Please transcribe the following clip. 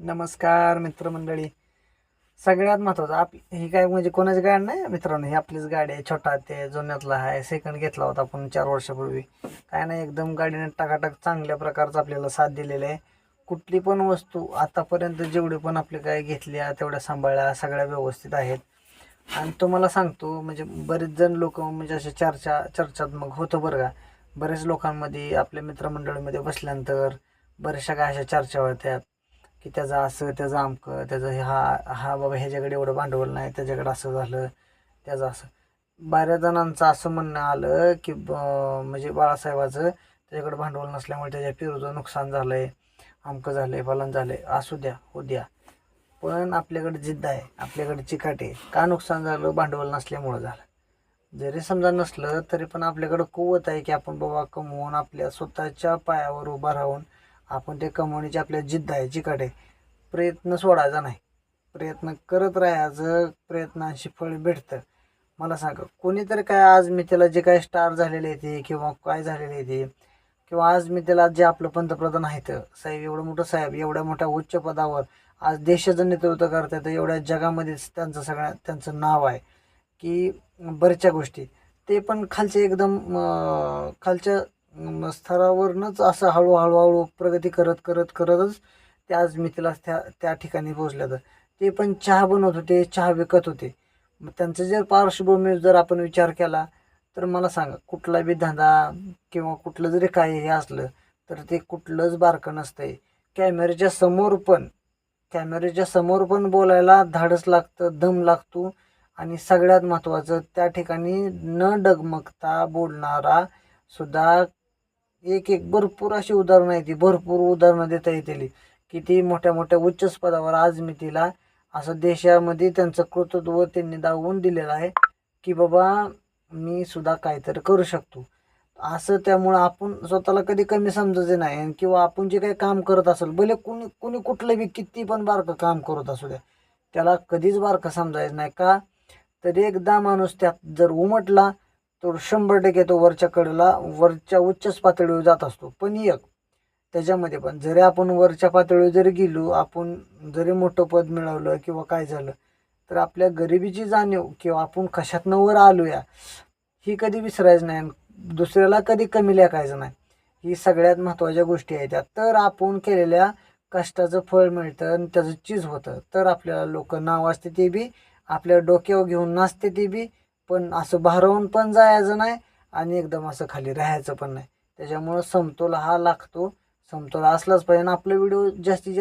नमस्कार मित्रमंडळी. सगळ्यात महत्त्वाचं ही काय म्हणजे कोणाची गाडी नाही मित्रांनो, ही आपलीच गाडी आहे. छोटा ते जुन्यातला आहे, सेकंड घेतला होता आपण 4 वर्षापूर्वी. काय नाही, एकदम गाडीने टाकाटाक चांगल्या प्रकारचं आपल्याला साथ दिलेलं आहे. कुठली पण वस्तू आतापर्यंत जेवढी पण आपली काय घेतल्या तेवढ्या सांभाळल्या, सगळ्या व्यवस्थित आहेत. आणि तुम्हाला सांगतो म्हणजे बरेच जण लोक म्हणजे असे चर्चात्मक होतं बरं का. बरेच लोकांमध्ये आपल्या मित्रमंडळीमध्ये बसल्यानंतर बऱ्याचशा काय अशा चर्चा होत्यात की त्याचं असं, त्याचं अमकं, त्याचं हा हा बाबा ह्याच्याकडे एवढं भांडवल नाही, त्याच्याकडे असं झालं, त्याचं असं. बऱ्याच जणांचं असं म्हणणं आलं की म्हणजे बाळासाहेबाचं त्याच्याकडे भांडवल नसल्यामुळे त्याच्या पेरूचं नुकसान झालं आहे, अमकं झालं आहे, फलन झालं आहे. असू द्या, हो द्या, पण आपल्याकडे जिद्द आहे, आपल्याकडे चिकाट आहे. का नुकसान झालं? भांडवल नसल्यामुळं झालं. जरी समजा नसलं तरी पण आपल्याकडं कुवत आहे की आपण बाबा कमवून आपल्या स्वतःच्या पायावर उभा राहून आपण ते कमवण्याची आपल्या जिद्द आहे, चिकाट आहे. प्रयत्न सोडायचा नाही, प्रयत्न करत राहायचं, प्रयत्नांशी फळ भेटतं. मला सांगा, कोणीतरी काय आज मी त्याला जे काय स्टार झालेले आहे ते किंवा काय झालेले आहे ते, किंवा आज मी त्याला जे आपलं पंतप्रधान आहेत साहेब, एवढं मोठं साहेब, एवढ्या मोठ्या उच्च पदावर आज देशाचं नेतृत्व करतात, एवढ्या जगामध्येच त्यांचं नाव आहे की बऱ्याचशा गोष्टी ते पण खालचे एकदम खालच्या स्तरावरनंच असं हळूहळू प्रगती करत करत करतच ते आज मिथिला त्या ठिकाणी पोहोचल्या. तर ते पण चहा बनवत होते, चहा विकत होते. मग त्यांचं जर पार्श्वभूमी जर आपण विचार केला तर मला सांगा, कुठला बी धंदा किंवा कुठलं जरी काही हे असलं तर ते कुठलंच बारकं नसतंय. कॅमेऱ्याच्या समोर पण बोलायला धाडस लागतं, दम लागतो. आणि सगळ्यात महत्त्वाचं, त्या ठिकाणी न डगमगता बोलणारा सुद्धा एक भरपूर अशी उदाहरणं आहेत, ती भरपूर उदाहरणं देता येतील. किती मोठ्या मोठ्या उच्च पदावर आज मी तिला असं देशामध्ये त्यांचं कर्तृत्व त्यांनी दाखवून दिलेलं आहे की बाबा मी सुद्धा काहीतरी करू शकतो असं. त्यामुळं आपण स्वतःला कधी कमी समजायचं नाही, किंवा आपण जे काही काम करत असेल, भले कुणी कुणी कुठलं बी किती पण बारकं काम करत असू द्या, त्याला कधीच बारकं समजायचं नाही. का तर एकदा माणूस त्यात जर उमटला तर 100% तो वरच्या कडेला, वरच्या उच्च पातळीवर जात असतो. पण त्याच्यामध्ये पण जरी आपण वरच्या पातळीवर जरी गेलो, आपण जरी मोठं पद मिळवलं किंवा काय झालं, तर आपल्या गरिबीची जाणीव किंवा आपण कशातनं वर आलो या, ही कधी विसरायचं नाही. दुसऱ्याला कधी कमी लेखायचं नाही. ही सगळ्यात महत्त्वाच्या गोष्टी आहेत त्या. तर आपण केलेल्या कष्टाचं फळ मिळतं आणि त्याचं चीज होतं. तर आपल्याला लोक नाव असते ते बी, आपल्या डोक्यावर घेऊन नाचते ते बी, पण असं भारावून पण जायचं नाही आणि एकदम असं खाली राहायचं पण नाही. त्याच्यामुळं समतोल हा लागतो, समतोल असलाच पाहिजे. आपला व्हिडिओ जास्तीत जास्त